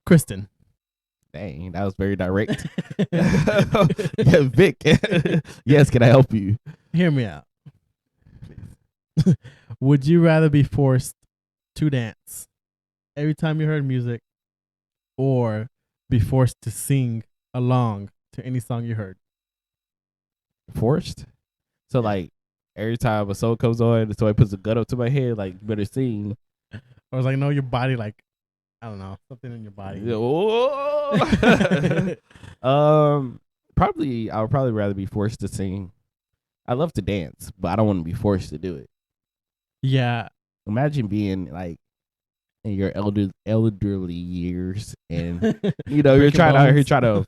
Kristen. Dang, that was very direct. Yeah, Vic. Yes, can I help you? Hear me out. Would you rather be forced to dance every time you heard music, or be forced to sing along to any song you heard? Forced. So like every time a song comes on, somebody puts a gun up to my head, like you better sing. Or was like, no, your body, like, I don't know, something in your body. Probably I would probably rather be forced to sing. I love to dance, but I don't want to be forced to do it. Yeah. Imagine being like in your elderly years, and you're trying out here trying to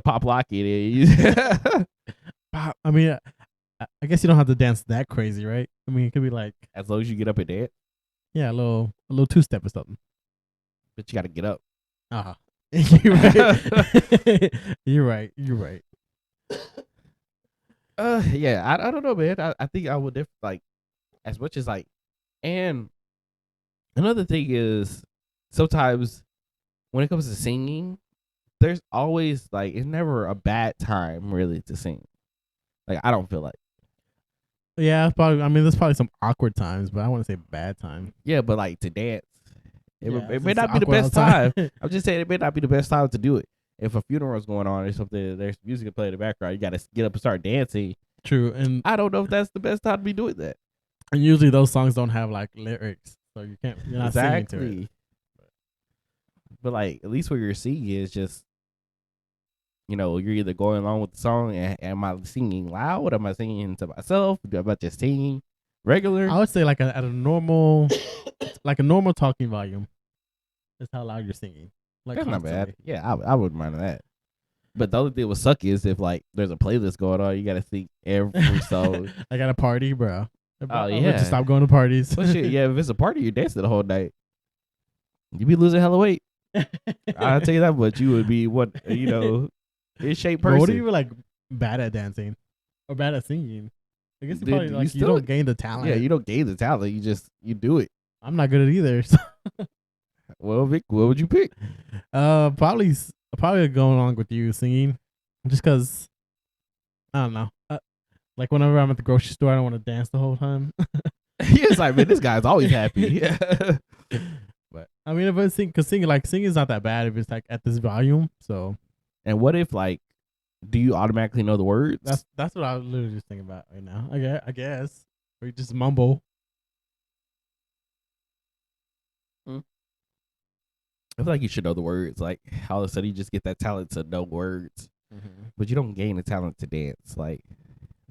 pop lock it. I mean, I guess you don't have to dance that crazy, right? I mean, it could be like, as long as you get up and dance. Yeah, a little 2-step or something. But you got to get up. You're right. You're right. Yeah, I don't know, man. I think I would like as much as like, and another thing is sometimes when it comes to singing, there's always like it's never a bad time really to sing. Like I don't feel like. Yeah, probably. I mean, there's probably some awkward times, but I want to say bad time. Yeah, but like to dance, it may it's not be the best awkward time. I'm just saying it may not be the best time to do it. If a funeral is going on or something, there's music to play in the background. You got to get up and start dancing. True, and I don't know if that's the best time to be doing that. And usually those songs don't have like lyrics, so you're not singing to it. But like at least what you're singing is just, you're either going along with the song and am I singing loud? Am I singing to myself? Am I just singing regular? I would say like at a normal, like a normal talking volume. That's how loud you're singing. Like that's not bad. Yeah, I wouldn't mind that. But the only thing that would suck is if like there's a playlist going on, you got to sing every song. I got a party, bro. Oh yeah, just stop going to parties. Well, shit, yeah, if it's a party, you're dancing the whole night. You be losing hella weight. I'll tell you that much. You would be in shape person. Bro, what are you like bad at dancing or bad at singing? I guess you don't gain the talent. Yeah, you don't gain the talent. You do it. I'm not good at either. So. Well, Vic, what would you pick? Probably going along with you singing, just because I don't know. Like whenever I'm at the grocery store, I don't want to dance the whole time. It's like, man, this guy's always happy. But I mean, if I sing, because singing is not that bad if it's like at this volume. So. And what if like, do you automatically know the words? That's what I was literally just thinking about right now. I guess, or you just mumble. I feel like you should know the words. Like all of a sudden you just get that talent to know words, but you don't gain the talent to dance. Like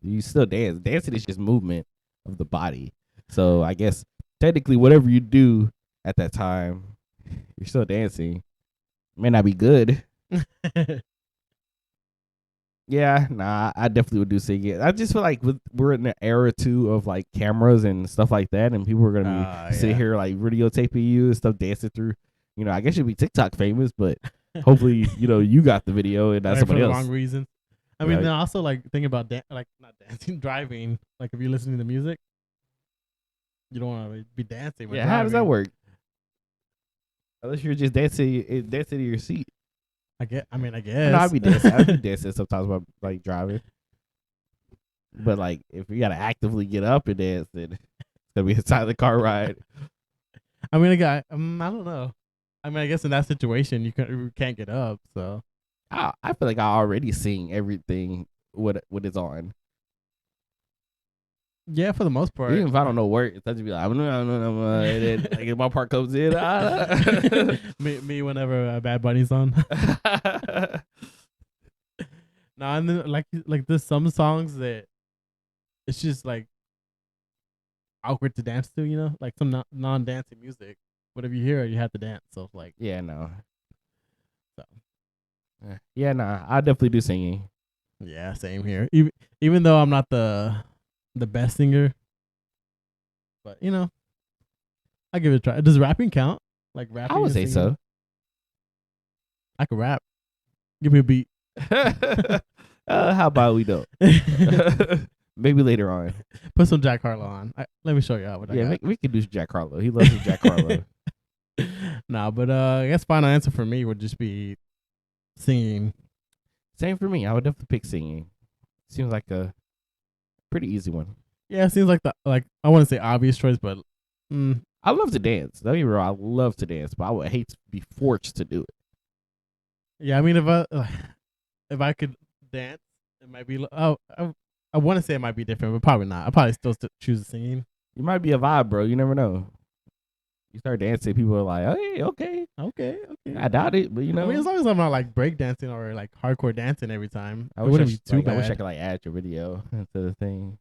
you still dance. Dancing is just movement of the body. So I guess technically whatever you do at that time, you're still dancing. It may not be good. Yeah, nah, I definitely would do singing. I just feel like we're in the era too of like cameras and stuff like that, and people are gonna be sitting here like videotaping you and stuff, dancing through. I guess you'd be TikTok famous, but hopefully, you got the video and not somebody else. For the wrong reason. I mean, then also like thinking about like not dancing, driving. Like if you're listening to music, you don't want to be dancing. Yeah, how does that work? Unless you're just dancing in your seat. I guess. No, I'd be dancing sometimes while like driving. But like if you gotta actively get up and dance, then it's gonna be a silent car ride. I mean, I don't know. I mean, I guess in that situation you can't get up. So I feel like I already sing everything what it's on. Yeah, for the most part. Even if I don't know words, I just be like, and then like if my part comes in, me whenever Bad Bunny's on. No, and then like there's some songs that it's just like awkward to dance to, like some non-dancing music. But if you hear it, you have to dance. So like, yeah, no. So, yeah, nah, I definitely do singing. Yeah, same here. Even though I'm not the best singer, but I give it a try. Does rapping count? Like rapping? I would say so. I could rap. Give me a beat. How about we don't? Maybe later on. Put some Jack Harlow on. Let me show you how. We could do Jack Harlow. He loves Jack Harlow. Nah, but I guess final answer for me would just be singing. Same for me. I would definitely pick singing. Seems like a pretty easy one. Yeah, it seems like I want to say obvious choice, but I love to dance. Don't get me wrong. I love to dance, but I would hate to be forced to do it. yeah, I mean if I could dance, it might be. I want to say it might be different, but probably not. I probably still choose singing. You might be a vibe, bro. You never know. You start dancing, people are like, "Hey, okay." I doubt it, but you know. I mean, as long as I'm not like break dancing or like hardcore dancing every time, I it wouldn't be too like, bad. I wish I could like add your video to the thing.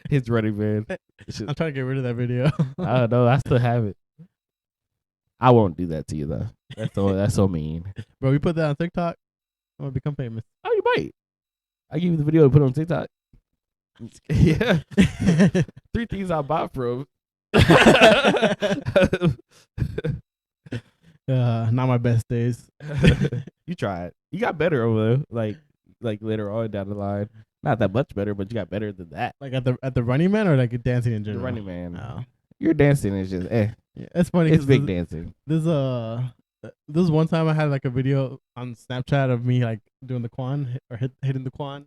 His running man. I'm trying to get rid of that video. I don't know. I still have it. I won't do that to you though. That's so mean. Bro, we put that on TikTok. I'm gonna become famous. Oh, you might. I give you the video to put on TikTok. Yeah. 3 things I bought from. Not my best days. You tried. You got better over there. Like later on down the line. Not that much better, but you got better than that. Like at the Running Man or like dancing in general? The Running Man. Oh. Your dancing is just Yeah, it's funny. It's big dancing. This one time I had like a video on Snapchat of me like doing the quan or hitting the quan,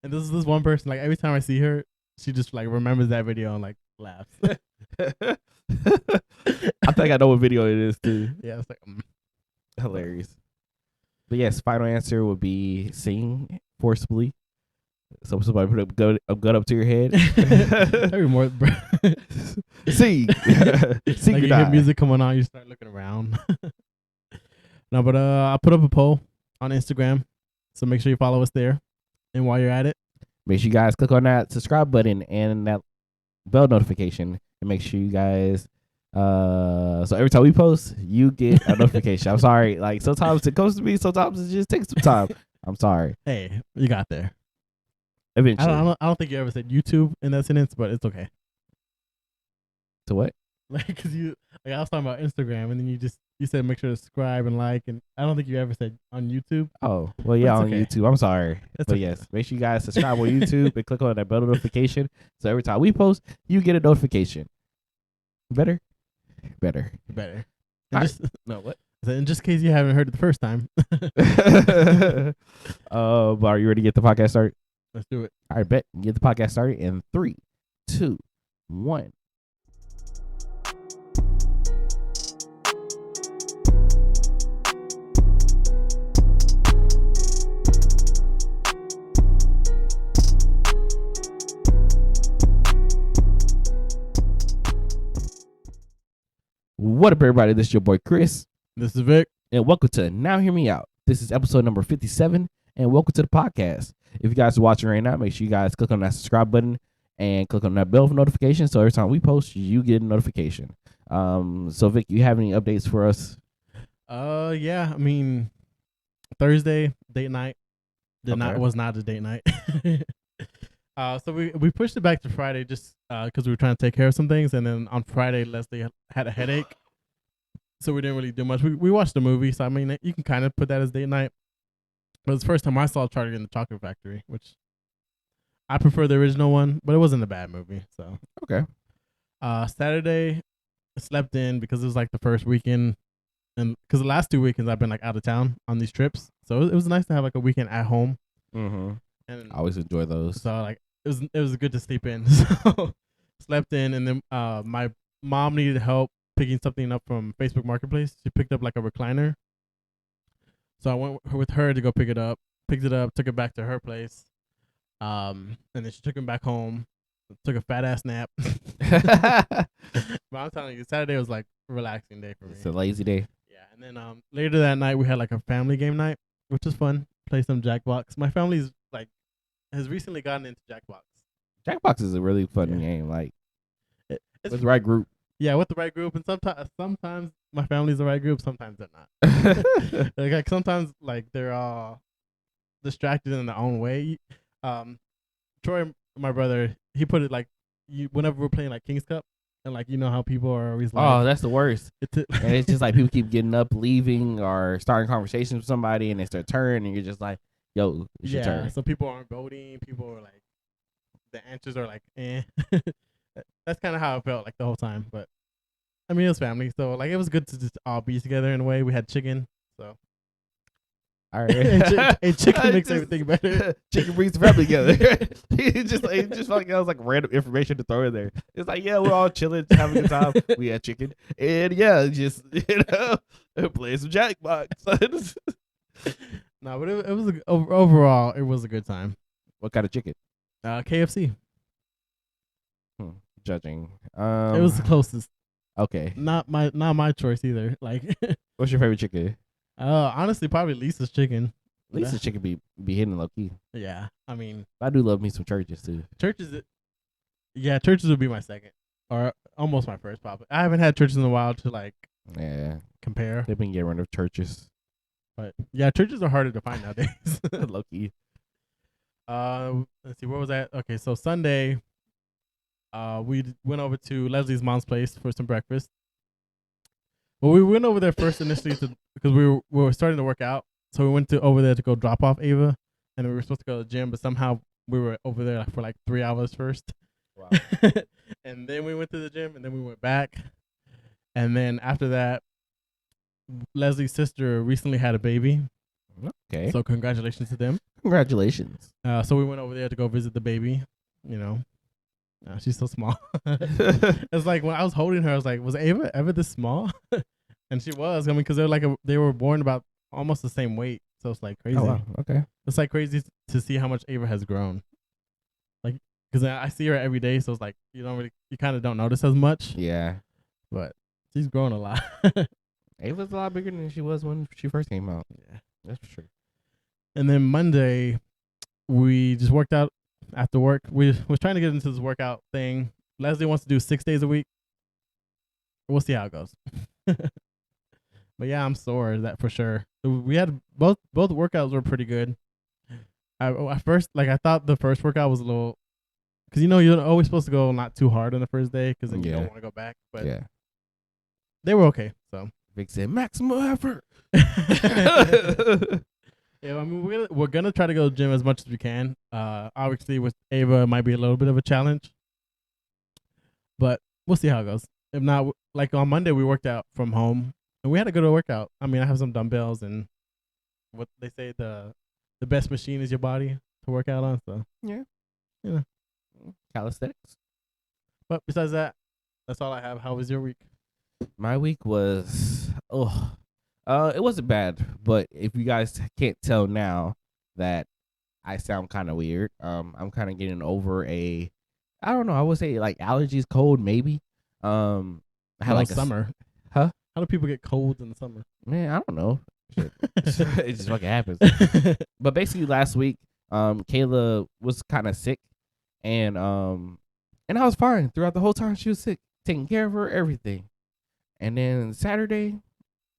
and this one person, like every time I see her, she just like remembers that video and like laughs. I think I know what video it is too. Yeah, it's like hilarious. But yes, final answer would be sing forcibly. So somebody put a gun up to your head. Every more, bro. Sing. Sing. Like you hear music coming on, you start looking around. No, but I put up a poll on Instagram, so make sure you follow us there. And while you're at it, make sure you guys click on that subscribe button and that bell notification, and make sure you guys. So every time we post, you get a notification. I'm sorry, like sometimes it comes to me, sometimes it just takes some time. I'm sorry. Hey, you got there. Eventually. I don't think you ever said YouTube in that sentence, but it's okay. To what? Like, cause I was talking about Instagram, and then you said make sure to subscribe and like, and I don't think you ever said on YouTube. Oh, well, yeah, on okay. YouTube. I'm sorry, That's but okay. yes, make sure you guys subscribe on YouTube and click on that bell notification. So every time we post, you get a notification. Better. And No, what? And just in case you haven't heard it the first time. But are you ready to get the podcast started? Let's do it. All right, bet. Get the podcast started in 3, 2, 1. What up, everybody? This is your boy Chris. This is Vic. And welcome to Now Hear Me Out. This is episode number 57, and welcome to the podcast. If you guys are watching right now, make sure you guys click on that subscribe button and click on that bell for notification, so every time we post, you get a notification. So Vic, you have any updates for us? Yeah. I mean, Thursday date night was not a date night. So we pushed it back to Friday just because we were trying to take care of some things, and then on Friday Leslie had a headache, so we didn't really do much. We watched a movie, so I mean you can kind of put that as date night. But it was the first time I saw Charlie and the Chocolate Factory, which I prefer the original one, but it wasn't a bad movie. So okay. Saturday I slept in because it was like the first weekend, and because the last 2 weekends I've been like out of town on these trips, so it was nice to have like a weekend at home. Mm-hmm. And I always enjoy those. So like it was good to sleep in. So slept in, and then my mom needed help picking something up from Facebook Marketplace. She picked up like a recliner. So I went with her to go pick it up. Picked it up, took it back to her place. And then she took him back home. Took a fat ass nap. But I'm telling you, Saturday was like a relaxing day for me. It's a lazy day. Yeah, and then later that night we had like a family game night, which was fun. Play some Jackbox. My family's like has recently gotten into Jackbox. Jackbox is a really fun game. Like it's with the right group. Yeah, with the right group, and sometimes my family's the right group, sometimes they're not. like sometimes like they're all distracted in their own way. Troy, my brother, he put it like whenever we're playing like King's Cup, and like you know how people are always like, oh, that's the worst. And it's just like people keep getting up, leaving, or starting conversations with somebody, and it's their turn, and you're just like, yo, it's your turn. So people aren't voting. People are like, the answers are like, eh. That's kind of how I felt like the whole time. But I mean, it was family, so like it was good to just all be together in a way. We had chicken, so All right. chicken makes everything better. Chicken brings the family together. It just felt like that was like random information to throw in there. It's like, yeah, we're all chilling, having a good time. We had chicken, and yeah, just play some Jackbox. No, but it was overall it was a good time. What kind of chicken? KFC. Judging. It was the closest. Okay. Not my choice either. Like, What's your favorite chicken? honestly, probably Lisa's chicken. Lisa's chicken be hitting low key. Yeah, I mean, I do love me some churches too. Churches. Yeah, Churches would be my second, or almost my first. Probably. I haven't had Churches in a while to like compare. They've been getting rid of churches. But yeah, Churches are harder to find nowadays. Low key. Let's see, where was that? Okay, so Sunday, we went over to Leslie's mom's place for some breakfast. Well, we went over there first initially because we were starting to work out, so we went over there to go drop off Ava, and we were supposed to go to the gym, but somehow we were over there for like 3 hours first. Wow. And then we went to the gym, and then we went back, and then after that, Leslie's sister recently had a baby. Okay. So congratulations to them. Congratulations. So we went over there to go visit the baby. You know, she's so small. It's like when I was holding her, I was like, "Was Ava ever this small?" And she was. I mean, because they were born about almost the same weight, so it's like crazy. Oh, wow. Okay. It's like crazy to see how much Ava has grown. Like, because I see her every day, so it's like you kind of don't notice as much. Yeah. But she's grown a lot. Ava's a lot bigger than she was when she first came out. Yeah, that's for sure. And then Monday, we just worked out after work. We was trying to get into this workout thing. Leslie wants to do 6 days a week. We'll see how it goes. But yeah, I'm sore, that for sure. We had both workouts were pretty good. I first, like, I thought the first workout was a little, because you're always supposed to go not too hard on the first day because then you don't want to go back. But yeah, they were okay. So Vic said maximum effort. Yeah, I mean we're gonna try to go to the gym as much as we can. Obviously with Ava, it might be a little bit of a challenge, but we'll see how it goes. If not, like on Monday, we worked out from home, and we had a good workout. I mean, I have some dumbbells, and what they say the best machine is your body to work out on. So yeah, calisthenics. But besides that, that's all I have. How was your week? My week was it wasn't bad, but if you guys can't tell now that I sound kind of weird, I'm kind of getting over I don't know, I would say like allergies, cold maybe. I had like summer. Huh? How do people get colds in the summer? Man, I don't know. It just fucking happens. But basically last week, Kayla was kind of sick, and I was fine throughout the whole time she was sick, taking care of her, everything. And then Saturday,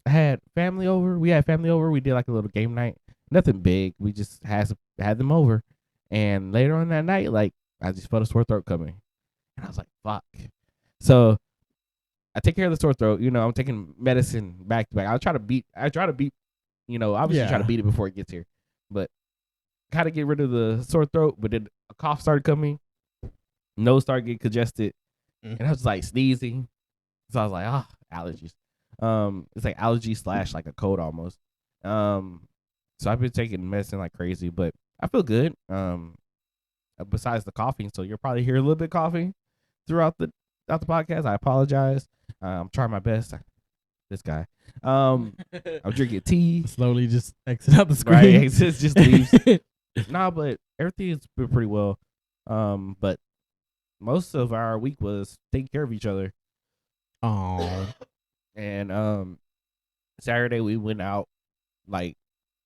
I had family over. We had family over. We did like a little game night. Nothing big. We just had them over. And later on that night, like, I just felt a sore throat coming. And I was like, fuck. So I take care of the sore throat. I'm taking medicine back to back. I try to beat, obviously try to beat it before it gets here. But kind of get rid of the sore throat. But then a cough started coming. Nose started getting congested. And I was like sneezing. So I was like, allergies. It's like allergy / like a cold almost. So I've been taking medicine like crazy, but I feel good. Besides the coughing, so you'll probably hear a little bit coughing throughout the podcast. I apologize. I'm trying my best. This guy. I'm drinking tea. Slowly just exit out the screen. Right, just leaves. Nah, but everything's been pretty well. But most of our week was taking care of each other. Oh. And Saturday we went out, like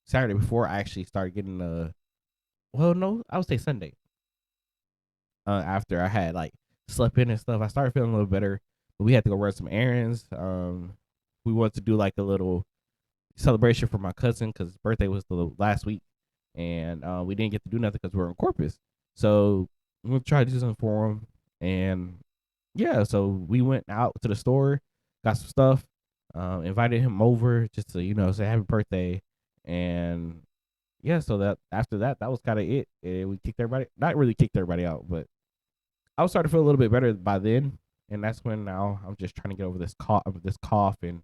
Saturday before I actually started getting I would say Sunday. After I had like slept in and stuff, I started feeling a little better. But we had to go run some errands. We wanted to do like a little celebration for my cousin because his birthday was the last week, and we didn't get to do nothing because we were in Corpus. So we we'll try to do something for him, and yeah, so we went out to the store, got some stuff, invited him over just to say happy birthday, and yeah, so that after that was kind of it. And we kicked everybody, not really kicked everybody out, but I was starting to feel a little bit better by then. and that's when now I'm just trying to get over this cough and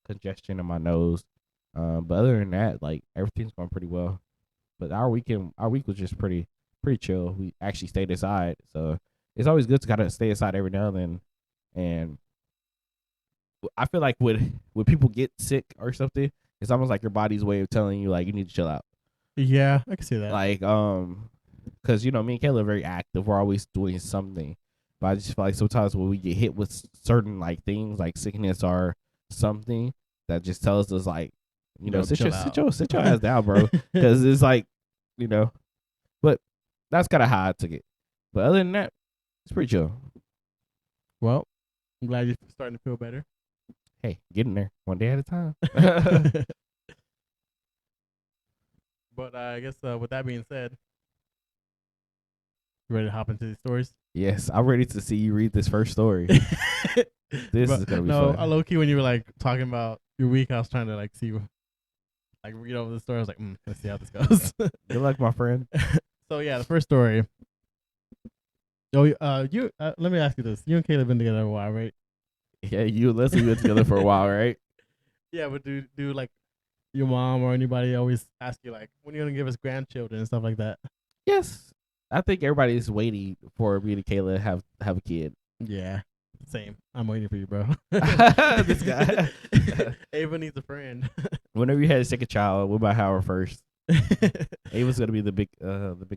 congestion in my nose. But other than that, like everything's going pretty well. But our week was just pretty chill. We actually stayed inside, so it's always good to kind of stay inside every now and then. And I feel like when people get sick or something, it's almost like your body's way of telling you like you need to chill out. Yeah, I can see that. Like because me and Kayla are very active. We're always doing something. But I just feel like sometimes when we get hit with certain like things like sickness or something that just tells us like sit your ass down, bro. Because it's like but that's kind of how I took it. But other than that, it's pretty chill. Well, I'm glad you're starting to feel better. Hey, getting there one day at a time. But I guess with that being said, you ready to hop into these stories? Yes, I'm ready to see you read this first story. This is gonna be fun. No, low key when you were like talking about your week, I was trying to like see, like read over the story. I was like, let's see how this goes. Good luck, my friend. So yeah, the first story. You let me ask you this: you and Caleb been together a while, right? Yeah, you and Leslie been together for a while, right? Yeah, but do like your mom or anybody always ask you like, when are you gonna give us grandchildren and stuff like that? Yes, I think everybody is waiting for me and Kayla have a kid. Yeah, same. I'm waiting for you, bro. This guy. Ava needs a friend. Whenever you had a second child, we might have her first. Ava's gonna be the big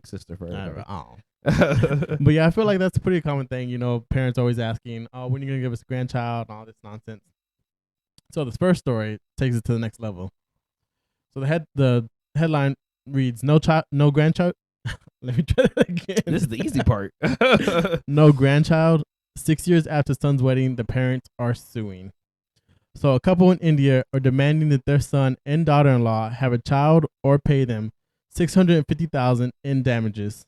sister for her. But yeah, I feel like that's a pretty common thing. Parents always asking, "Oh, when are you gonna give us a grandchild?" and all this nonsense. So this first story takes it to the next level. So the headline reads, "No grandchild." Let me try that again. This is the easy part. No grandchild. 6 years after son's wedding, the parents are suing. So a couple in India are demanding that their son and daughter-in-law have a child or pay them $650,000 in damages.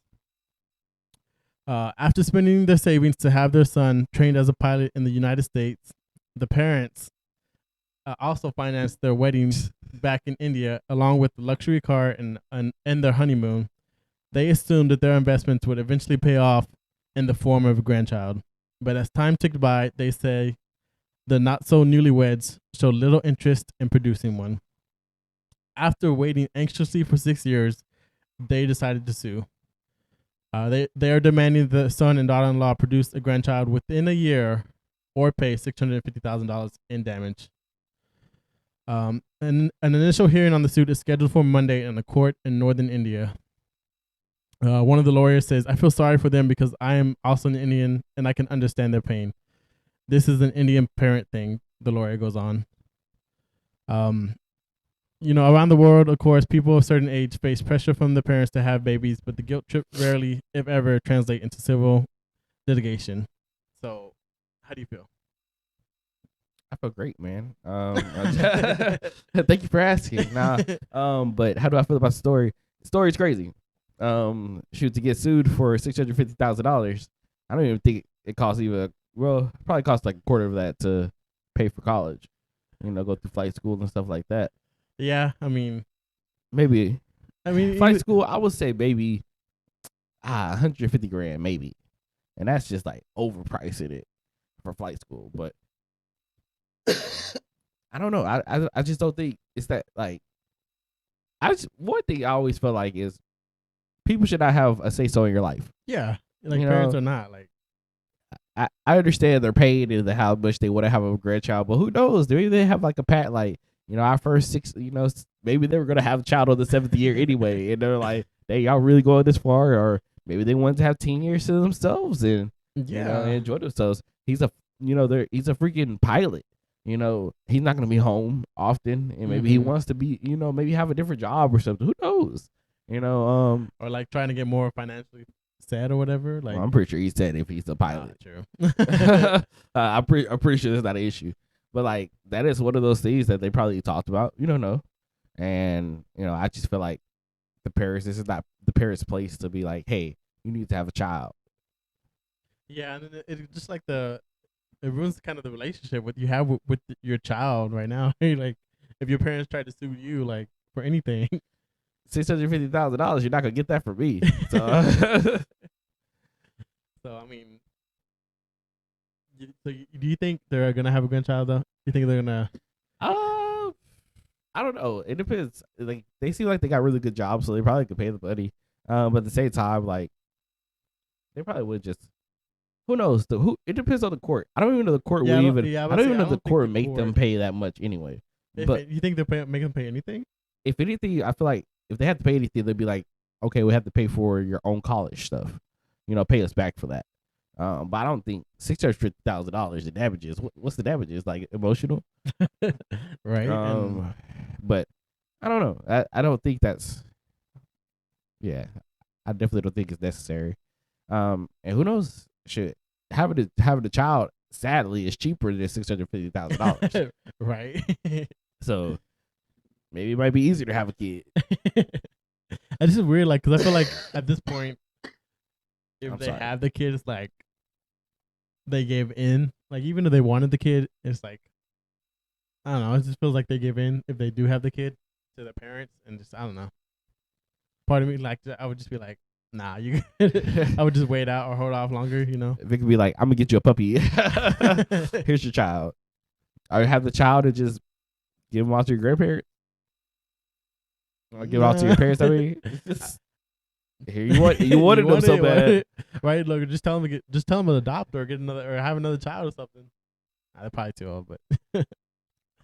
After spending their savings to have their son trained as a pilot in the United States, the parents also financed their weddings back in India, along with the luxury car and their honeymoon. They assumed that their investments would eventually pay off in the form of a grandchild. But as time ticked by, they say the not-so-newlyweds showed little interest in producing one. After waiting anxiously for 6 years, they decided to sue. They are demanding the son and daughter-in-law produce a grandchild within a year or pay $650,000 in damage. And an initial hearing on the suit is scheduled for Monday in a court in northern India. One of the lawyers says, "I feel sorry for them because I am also an Indian and I can understand their pain. This is an Indian parent thing," the lawyer goes on. Around the world, of course, people of a certain age face pressure from the parents to have babies, but the guilt trip rarely, if ever, translate into civil litigation. So, how do you feel? I feel great, man. Thank you for asking. But how do I feel about the story? The story's crazy. To get sued for $650,000. I don't even think it costs probably costs like a quarter of that to pay for college. Go through flight school and stuff like that. Yeah, I mean, maybe. Flight school, I would say maybe 150 grand, maybe, and that's just like overpricing it for flight school. But I don't know. I just don't think it's that like. One thing I always feel like is people should not have a say so in your life. Yeah, like parents are not like. I understand their pain and how much they want to have a grandchild, but who knows? Maybe they have like a pat, like our first 6. Maybe they were gonna have a child on the 7th year anyway, and they're like, "Hey, y'all really going this far?" Or maybe they wanted to have 10 years to themselves and enjoy themselves. He's a he's a freaking pilot. He's not gonna be home often, and maybe he wants to be, maybe have a different job or something. Who knows? Or like trying to get more financially set or whatever. Like, well, I'm pretty sure he said if he's a pilot. True. I'm pretty sure that's not an issue, but like that is one of those things that they probably talked about. You don't know, and I just feel like this is not the parents' place to be like, hey, you need to have a child. Yeah, and then it's just like it ruins kind of the relationship you have with your child right now. Like, if your parents try to sue you, like for anything, $650,000, you're not gonna get that from me. So, so I mean, Do you think they're gonna have a grandchild though? You think they're gonna? Uh, I don't know. It depends. Like they seem like they got really good jobs, so they probably could pay the money. But at the same time, like they probably would just. Who knows? Who it depends on the court. I don't even know the court Yeah, would even. yeah, I don't even know I the don't think court the make them court. pay that much anyway. But You think they're making them pay anything? if anything, I feel like if they had to pay anything, they'd be like, okay, we have to pay for your own college stuff. Pay us back for that. But I don't think $650,000 in damages. What's the damages? Like emotional, Right? But I don't know. I don't think that's. Yeah, I definitely don't think it's necessary. And who knows? Shit, having a child sadly is cheaper than $650,000. Right. So maybe it might be easier to have a kid. And this is weird, like, because I feel like at this point, if I'm they sorry. have the kid, it's like they gave in. Like, even if they wanted the kid, it's like, I don't know. It just feels like they give in if they do have the kid to their parents, and just I don't know. Part of me, like, I would just be like, nah, you. I would just wait out or hold off longer, If it could be like, I'm gonna get you a puppy. Here's your child. Or have the child and just give him off to your grandparents. Or give it off to your parents. I mean, here you wanted them so bad, right? Look, just tell them to adopt or get another or have another child or something. They're probably too old, but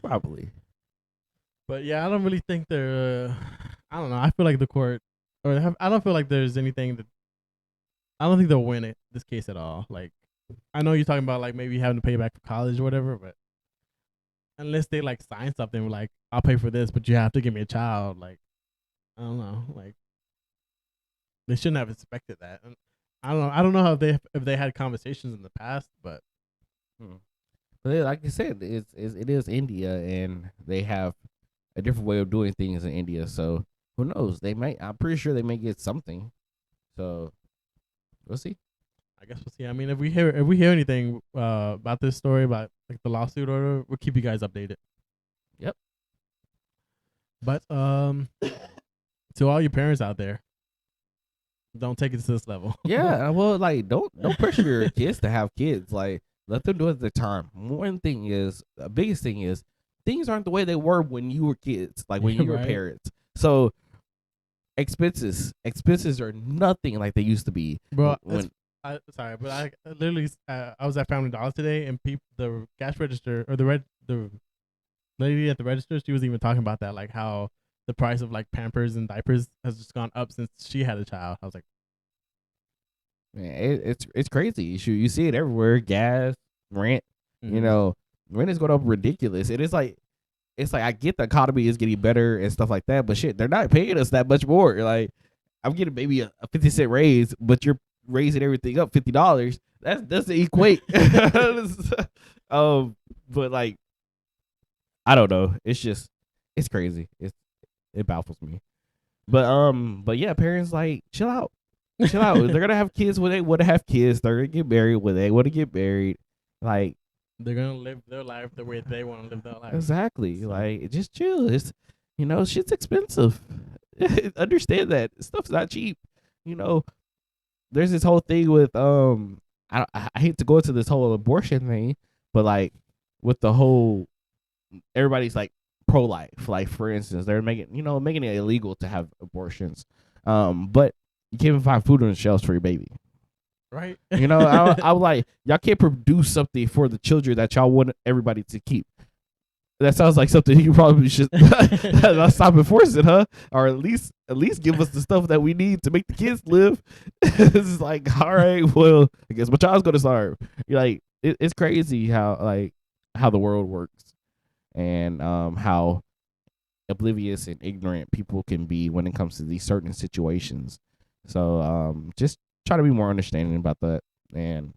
probably. But yeah, I don't really think they're. I don't know. I feel like the court, I don't feel like there's anything that. I don't think they'll win this case at all. Like, I know you're talking about like maybe having to pay back for college or whatever, but unless they like sign something like I'll pay for this, but you have to give me a child. Like, I don't know. Like, they shouldn't have expected that. And I don't know. I don't know how if they had conversations in the past, but. But like I said, it is India, and they have a different way of doing things in India. So who knows? I'm pretty sure they may get something. So we'll see. I guess we'll see. I mean, if we hear anything about this story about like the lawsuit order, we'll keep you guys updated. Yep. But to all your parents out there, don't take it to this level. Yeah. Well, like don't pressure your kids to have kids. Like let them do it at their time. The biggest thing is things aren't the way they were when you were kids, like when you were Right. parents. So expenses are nothing like they used to be. Bro, sorry, but I literally I was at Family Dollar today, and the cash register or the lady at the register, she was even talking about that, like how the price of like Pampers and diapers has just gone up since she had a child. I was like, man, it's crazy. You see it everywhere. Gas, rent. mhm. Rent is going up ridiculous. It's like I get the economy is getting better and stuff like that, but shit, they're not paying us that much more. Like I'm getting maybe a 50-cent raise, but you're raising everything up $50. That doesn't equate. But like I don't know. It's crazy. It baffles me. But yeah, parents like chill out. Chill out. They're gonna have kids when they want to have kids. They're gonna get married when they want to get married. Like They're gonna live their life the way they want to live their life. exactly. So. Like just chill. It's shit's expensive. Understand that stuff's not cheap. There's this whole thing with I hate to go into this whole abortion thing, but like with the whole everybody's like pro life. Like for instance, they're making it illegal to have abortions. But you can't even find food on the shelves for your baby. Right. I'm like, y'all can't produce something for the children that y'all want everybody to keep. That sounds like something you probably should stop enforcing, huh? Or at least give us the stuff that we need to make the kids live. It's like, all right, well, I guess my child's gonna starve. You're like, it's crazy how the world works and how oblivious and ignorant people can be when it comes to these certain situations. So just try to be more understanding about that, and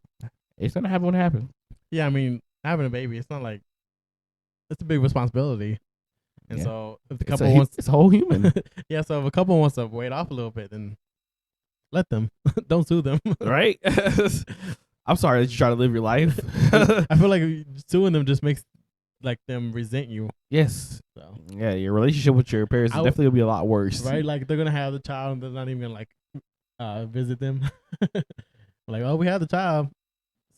it's gonna happen when it happens. Yeah, I mean, having a baby, it's not like it's a big responsibility, and so if the couple wants, it's a whole human. Yeah, so if a couple wants to wait off a little bit, then let them. Don't sue them. Right? I'm sorry that you try to live your life. I feel like suing them just makes like them resent you. Yes. So yeah, your relationship with your parents is definitely gonna be a lot worse. Right? Like they're gonna have the child, and they're not even gonna like visit them. Like, oh, we have the child.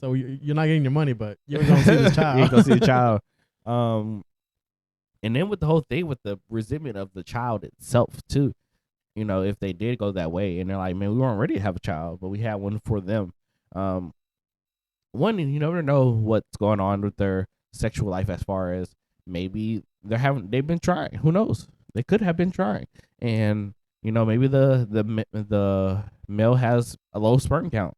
So you're not getting your money, but you're gonna see the child. You ain't gonna see the child. And then with the whole thing with the resentment of the child itself too. You know, if they did go that way and they're like, man, we weren't ready to have a child, but we had one for them. One, you never know what's going on with their sexual life as far as maybe they've been trying. Who knows? They could have been trying. And, you know, maybe the male has a low sperm count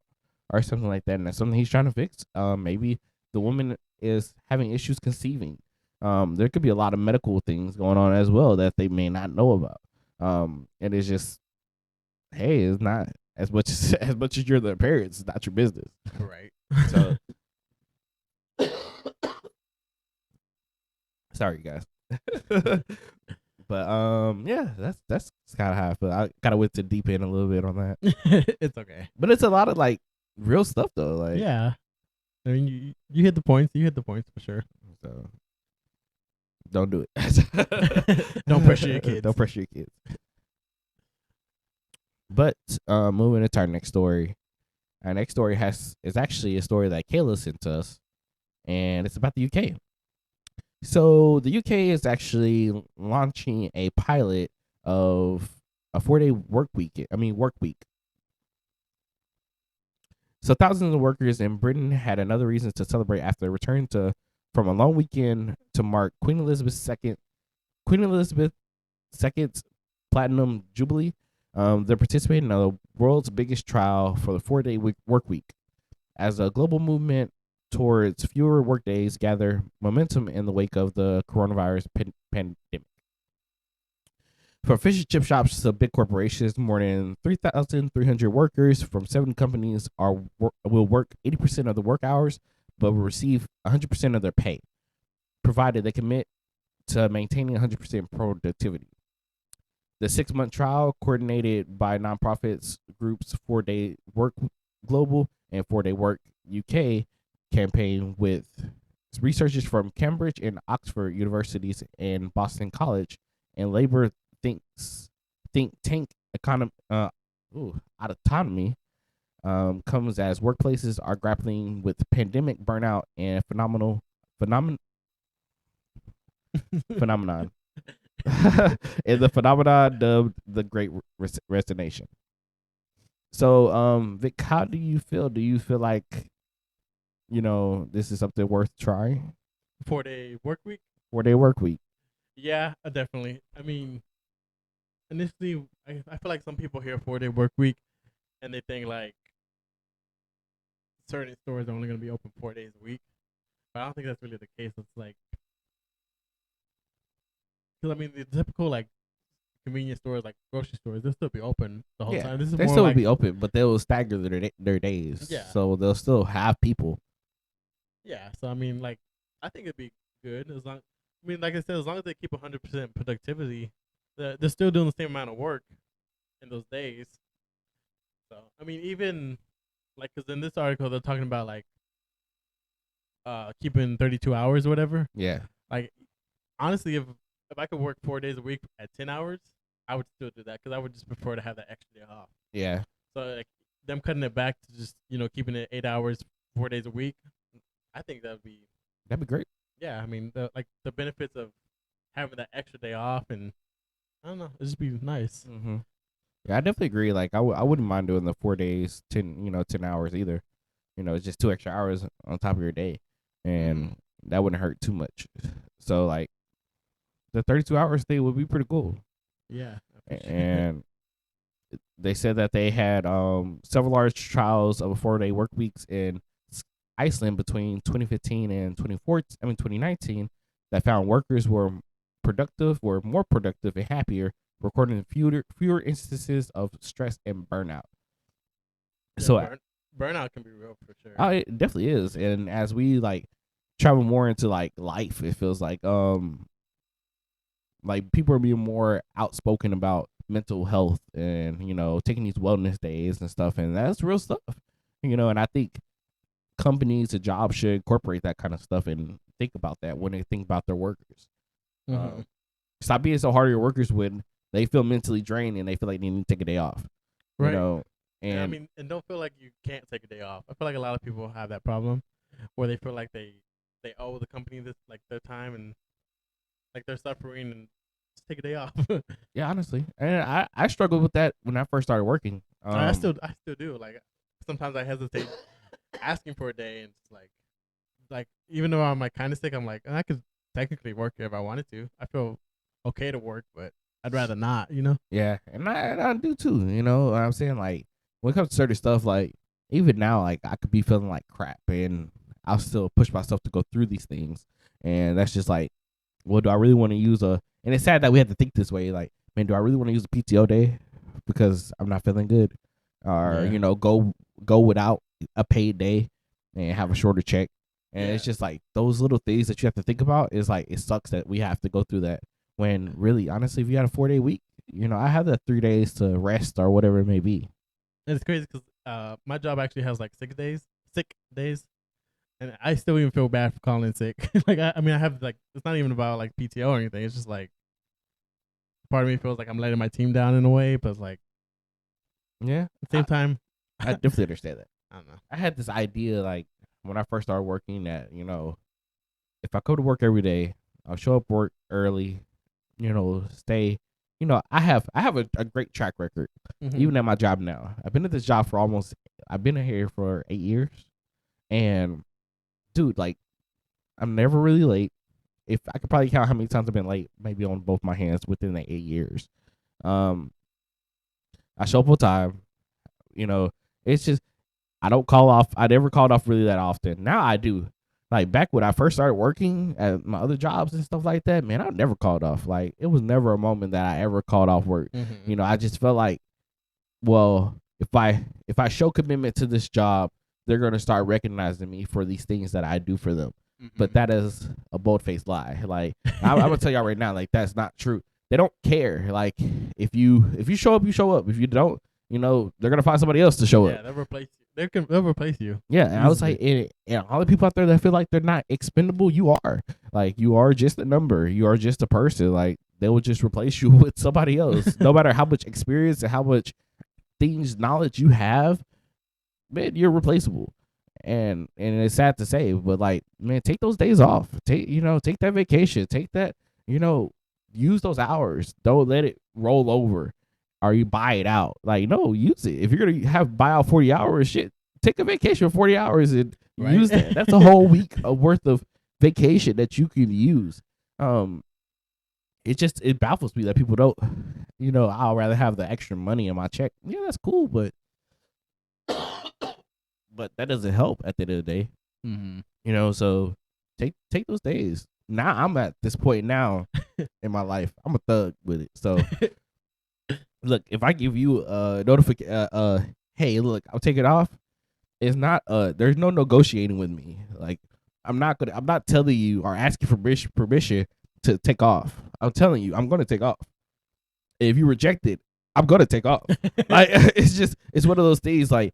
or something like that, and that's something he's trying to fix. Maybe the woman is having issues conceiving. There could be a lot of medical things going on as well that they may not know about. And it's just, hey, it's not as much as you're their parents, it's not your business. Right. So sorry guys. But yeah, that's kinda how I feel. I kinda went to deep end a little bit on that. It's okay. But it's a lot of like real stuff though. Like yeah. I mean you hit the points. You hit the points for sure. So don't do it. Don't pressure your kids. Don't pressure your kids. But moving into our next story. Our next story is actually a story that Kayla sent to us, and it's about the UK. So the UK is actually launching a pilot of a 4-day work week. So thousands of workers in Britain had another reason to celebrate after they returned from a long weekend to mark Queen Elizabeth II's Platinum Jubilee. They're participating in the world's biggest trial for the 4-day work week, as a global movement towards fewer workdays gather momentum in the wake of the coronavirus pandemic. From fish and chip shops to big corporations, more than 3,300 workers from 7 companies will work 80% of the work hours, but will receive 100% of their pay, provided they commit to maintaining 100% productivity. The 6-month trial, coordinated by nonprofits groups 4-day Work Global and 4-day Work UK, campaign with researchers from Cambridge and Oxford Universities and Boston College and labor think tank autonomy, comes as workplaces are grappling with pandemic burnout and phenomenon and the phenomenon dubbed the Great Resignation. So, Vic, how do you feel? Do you feel like, this is something worth trying? 4-day work week? 4-day work week. Yeah, definitely. I mean, initially, I feel like some people hear 4-day work week and they think like certain stores are only going to be open 4 days a week. But I don't think that's really the case. It's like, because I mean, the typical like convenience stores, like grocery stores, they'll still be open the whole time. This is they more still like, be open, but they will stagger their days. Yeah. So they'll still have people. Yeah. So I mean, like, I think it'd be good as long. I mean, like I said, as long as they keep 100% productivity, they're still doing the same amount of work in those days. So I mean, even like, because in this article they're talking about like keeping 32 hours or whatever. Yeah. Like, honestly, if I could work 4 days a week at 10 hours, I would still do that because I would just prefer to have that extra day off. Yeah. So like them cutting it back to just keeping it 8 hours 4 days a week, I think that'd be great. Yeah, I mean the benefits of having that extra day off, and I don't know, it'd just be nice. Mm-hmm. Yeah, I definitely agree. Like I wouldn't mind doing the 4 days, 10 hours either. It's just 2 extra hours on top of your day, and that wouldn't hurt too much. So like, the 32 hours thing would be pretty cool. Yeah. And they said that they had several large trials of 4-day work weeks in Iceland between 2015 and 2019 that found workers were more productive and happier, recording fewer instances of stress and burnout. Yeah, so burnout can be real for sure. Oh, it definitely is. And as we like travel more into like life, it feels like people are being more outspoken about mental health and taking these wellness days and stuff, and that's real stuff. And I think companies and jobs should incorporate that kind of stuff and think about that when they think about their workers. Stop being so hard on your workers when they feel mentally drained and they feel like they need to take a day off. Right. And I And mean, and don't feel like you can't take a day off. I feel like a lot of people have that problem where they feel like they owe the company this like their time and like they're suffering and just take a day off. yeah, honestly, and I struggled with that when I first started working. I still do. Like sometimes I hesitate asking for a day and it's like even though I'm like kind of sick, I'm like I could technically work if I wanted to. I feel okay to work, but I'd rather not. You know? Yeah, and I do too. You know what I'm saying? Like when it comes to certain stuff, like even now, like I could be feeling like crap, and I'll still push myself to go through these things. And that's just like, well, do I really want to use a? And it's sad that we have to think this way. Like, man, do I really want to use a PTO day because I'm not feeling good, or Yeah. go without a paid day and have a shorter check? And it's Yeah. just like those little things that you have to think about. Is like it sucks that we have to go through that. When really, honestly, if you had a 4-day week, I have that 3 days to rest or whatever it may be. And it's crazy because my job actually has like sick days, and I still even feel bad for calling in sick. Like I mean, I have like it's not even about like PTO or anything. It's just like part of me feels like I'm letting my team down in a way, but it's like Yeah, at the same time, I definitely understand that. I don't know. I had this idea like when I first started working that if I go to work every day, I'll show up work early, stay. I have a great track record, even at my job now. I've been at this job for I've been here for 8 years, and dude, like I'm never really late. If I could probably count how many times I've been late, maybe on both my hands within the 8 years. Um, I show up on time. It's just I don't call off. I never called off really that often. Now I do. Like back when I first started working at my other jobs and stuff like that, man, I never called off. Like it was never a moment that I ever called off work. I just felt like, well, if I show commitment to this job, they're gonna start recognizing me for these things that I do for them. But that is a bold-faced lie. Like I'm gonna tell y'all right now, like that's not true. They don't care. Like if you show up, you show up. If you don't, they're gonna find somebody else to show up. Yeah, they'll replace you. They'll replace you. Yeah, and I was like, and all the people out there that feel like they're not expendable, you are. Like you are just a number. You are just a person. Like they will just replace you with somebody else, no matter how much experience and how much knowledge you have. Man, you're replaceable. And it's sad to say, but like, man, take those days off. Take that vacation. Take that, use those hours. Don't let it roll over or you buy it out. Like, no, use it. If you're gonna buy out 40 hours, shit, take a vacation for 40 hours and use that. That's a whole week of worth of vacation that you can use. It baffles me that people don't, I'll rather have the extra money in my check. Yeah, that's cool, but that doesn't help at the end of the day. So take those days. Now I'm at this point now in my life. I'm a thug with it. So look, if I give you a notification, hey, look, I'll take it off. It's not there's no negotiating with me. Like I'm not telling you or asking for permission to take off. I'm telling you, I'm gonna take off. If you reject it, I'm gonna take off. Like it's one of those things. Like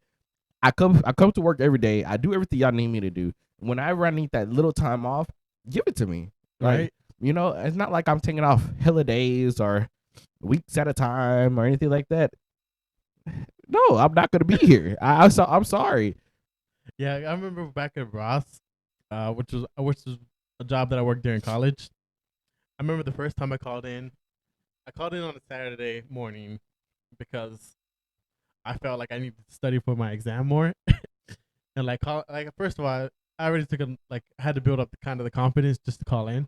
I come to work every day. I do everything y'all need me to do. Whenever I need that little time off, give it to me. Like, it's not like I'm taking off hella days or weeks at a time or anything like that. No, I'm not gonna be here. I'm sorry. Yeah, I remember back at Ross, which was a job that I worked during college. I remember the first time I called in. I called in on a Saturday morning because I felt like I needed to study for my exam more. And first of all, I already had to build up the confidence just to call in.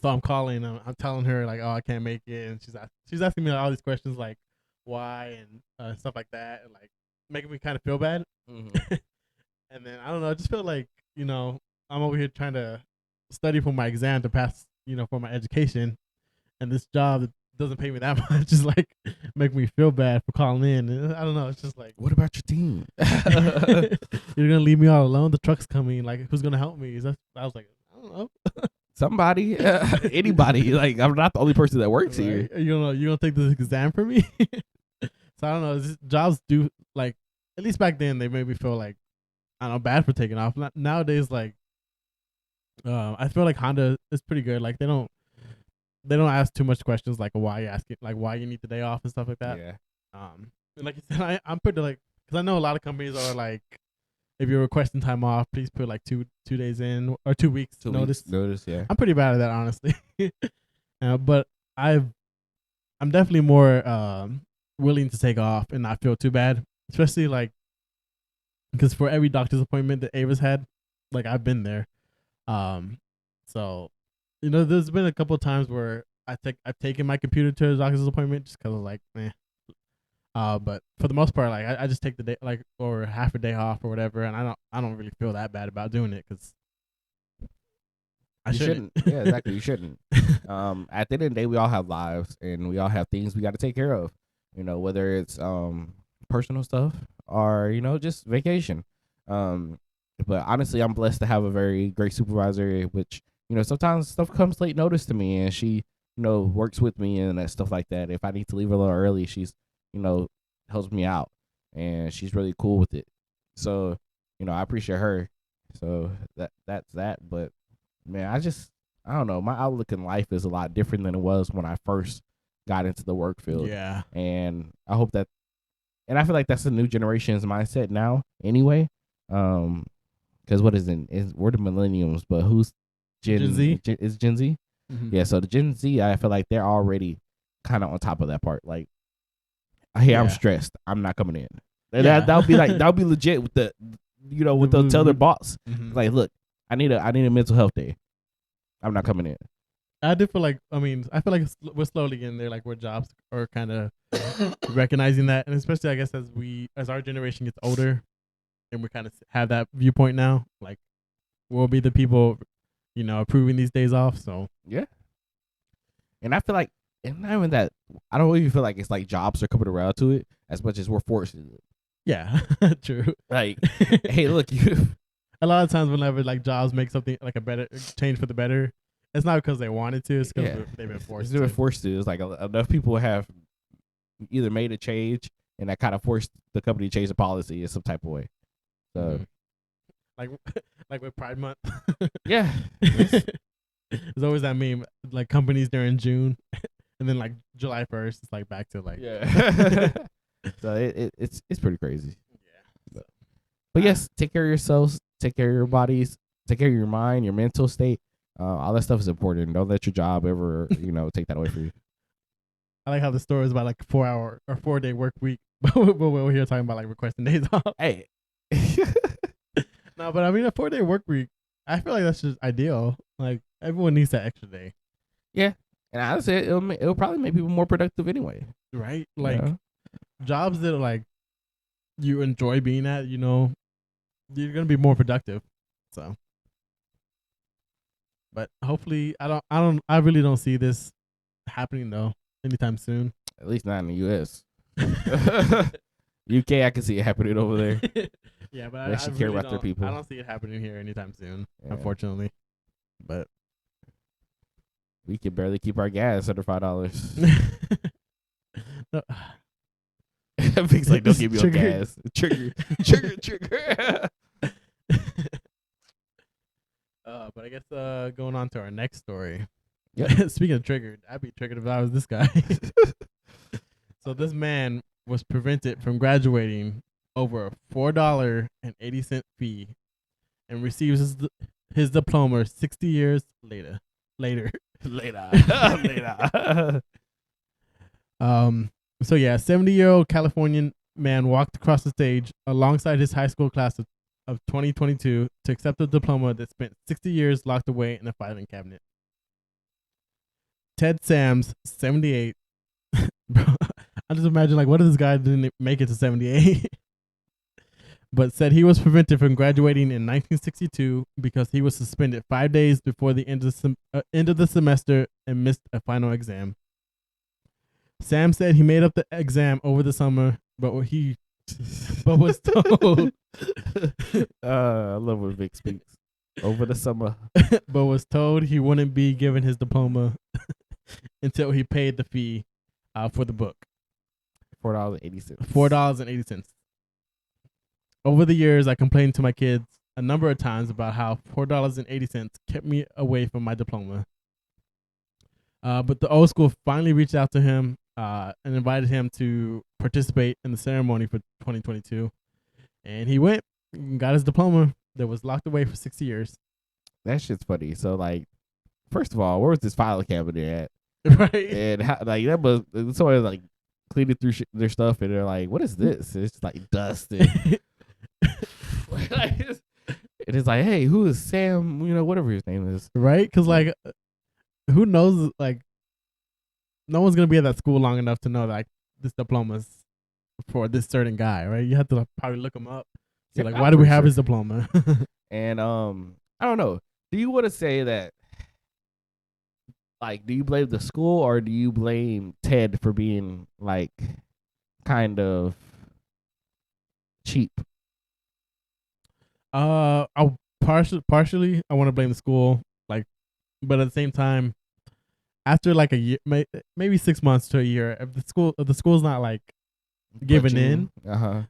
So I'm calling. I'm telling her like, oh, I can't make it, and she's asking me all these questions like, why and stuff like that, and like making me kind of feel bad. And then I don't know. I just feel like I'm over here trying to study for my exam to pass, for my education, and this job that doesn't pay me that much just like make me feel bad for calling in. And I don't know. It's just like, what about your team? You're gonna leave me all alone. The truck's coming. Like, who's gonna help me? I was like, I don't know. Somebody, anybody. Like, I'm not the only person that works here. You're gonna take this exam for me. So I don't know. Jobs do like, at least back then they made me feel like, I don't know, bad for taking off. Nowadays, like, I feel like Honda is pretty good. Like they don't ask too much questions like why you asking, like why you need the day off and stuff like that. Yeah. And like you said, I'm pretty like, because I know a lot of companies are like, if you're requesting time off, please put like 2 days in or 2 weeks 2 weeks notice. notice, yeah. I'm pretty bad at that, honestly. But I'm definitely more willing to take off and not feel too bad, especially like because for every doctor's appointment that Ava's had, like I've been there. Um, so there's been a couple of times where I've taken my computer to the doctor's appointment just because of like, eh. But for the most part, like I just take the day, like, or half a day off or whatever, and I don't really feel that bad about doing it because I shouldn't. Yeah, exactly. You shouldn't. At the end of the day, we all have lives and we all have things we got to take care of. Whether it's personal stuff or just vacation. But honestly, I'm blessed to have a very great supervisor, which sometimes stuff comes late notice to me, and she works with me and that stuff like that. If I need to leave a little early, she's helps me out, and she's really cool with it. So I appreciate her. So that's that. But man, I don't know. My outlook in life is a lot different than it was when I first got into the work field. Yeah. And I hope that, and I feel like that's the new generation's mindset now anyway. Because what is it? We're the millenniums, but who's Gen Z? Is Gen Z? Mm-hmm. Yeah, so the Gen Z, I feel like they're already kind of on top of that part. Like, hey, I'm stressed. I'm not coming in. And that'll be legit with what they'll tell their boss. Mm-hmm. Like, look, I need a mental health day. I'm not coming in. I do feel like, I feel like we're slowly getting there, like where jobs are kind of recognizing that, and especially I guess as our generation gets older, and we kind of have that viewpoint now, like we'll be the people, approving these days off. So yeah, and I feel like, and not even that, I don't even feel like it's like jobs are coming around to it as much as we're forced to. Yeah, true. Like, hey, look, a lot of times whenever like jobs make something like a better change for the better, it's not because they wanted to. It's because they've been forced. They've been forced to. It's like enough people have either made a change, and that kind of forced the company to change the policy in some type of way. So, like with Pride Month. Yeah, there's always that meme, like companies during June, and then like July 1st, it's like back to like So it's pretty crazy. Yeah. But yes, take care of yourselves, take care of your bodies, take care of your mind, your mental state. All that stuff is important. Don't let your job ever, take that away from you. I like how the story is about like 4-hour or 4-day work week, but we're here talking about like requesting days off. Hey. No, but a 4-day work week, I feel like that's just ideal. Like everyone needs that extra day. Yeah, and I would say it'll probably make people more productive anyway. Right? Like jobs that are like you enjoy being at, you're gonna be more productive. So. But hopefully, I really don't see this happening though anytime soon. At least not in the U.S. UK, I can see it happening over there. Yeah, but they actually care about their people. I don't see it happening here anytime soon, unfortunately. But we can barely keep our gas under $5. No. Vic's like, don't give me your gas. Trigger. But I guess going on to our next story. Yep. Speaking of triggered, I'd be triggered if I was this guy. So this man was prevented from graduating over a $4.80 fee and receives his diploma 60 years later. So yeah, 70-year-old Californian man walked across the stage alongside his high school class of 2022 to accept the diploma that spent 60 years locked away in a filing cabinet. Ted Sams, 78. Bro, I just imagine like, what if this guy didn't make it to 78? But said he was prevented from graduating in 1962 because he was suspended 5 days before the end of the semester and missed a final exam. Sam said he made up the exam over the summer, but was told. I love when Vic speaks. Over the summer. But was told he wouldn't be given his diploma until he paid the fee for the book. $4.80. $4.80. Over the years, I complained to my kids a number of times about how $4.80 kept me away from my diploma. But the old school finally reached out to him and invited him to participate in the ceremony for 2022, and he went and got his diploma that was locked away for 60 years. That shit's funny. So like, first of all, where was this file cabinet at? Right. And how, like that was someone like cleaning through their stuff, and they're like, "What is this?" It's like dust and it is like, "Hey, who is Sam? Whatever his name is." Right? Because like, who knows? Like, no one's gonna be at that school long enough to know like this diploma's for this certain guy, right? You have to probably look him up. So like, why do we have his diploma? And I don't know. Do you want to say that? Like, do you blame the school or do you blame Ted for being like kind of cheap? I partially I want to blame the school, like, but at the same time, after like a year, maybe 6 months to a year, if the school's not like giving in, then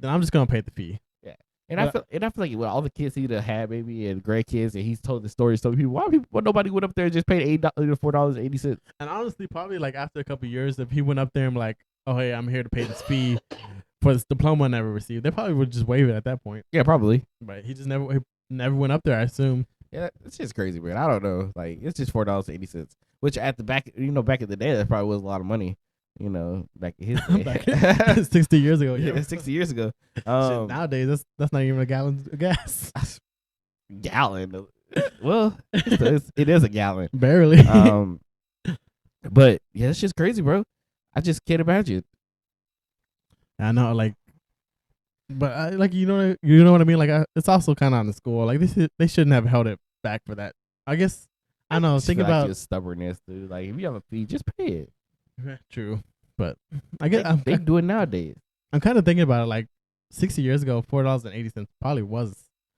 I'm just gonna pay the fee. Yeah, and I feel like with all the kids he had, maybe and grandkids, and he's told the story so people, why nobody went up there and just paid $4.80? And honestly, probably like after a couple of years, if he went up there and like, oh hey, I'm here to pay this fee for this diploma I never received, they probably would just waive it at that point. Yeah, probably. But he just never went up there, I assume. Yeah, it's just crazy, man. I don't know. Like, it's just $4.80, which at the back, back in the day, that probably was a lot of money. Back in his day. 60 years ago. Yeah, 60 years ago. Shit, nowadays, that's not even a gallon of gas. Gallon. Well, it is a gallon. Barely. But yeah, it's just crazy, bro. I just can't imagine. I know, like, but like you know what I mean. Like, it's also kind of on the school. Like, they shouldn't have held it back for that. I guess I don't know. Think about your stubbornness, dude. Like, if you have a fee, just pay it. True, but I guess they do it nowadays. I'm kind of thinking about it. Like 60 years ago, $4.80 probably was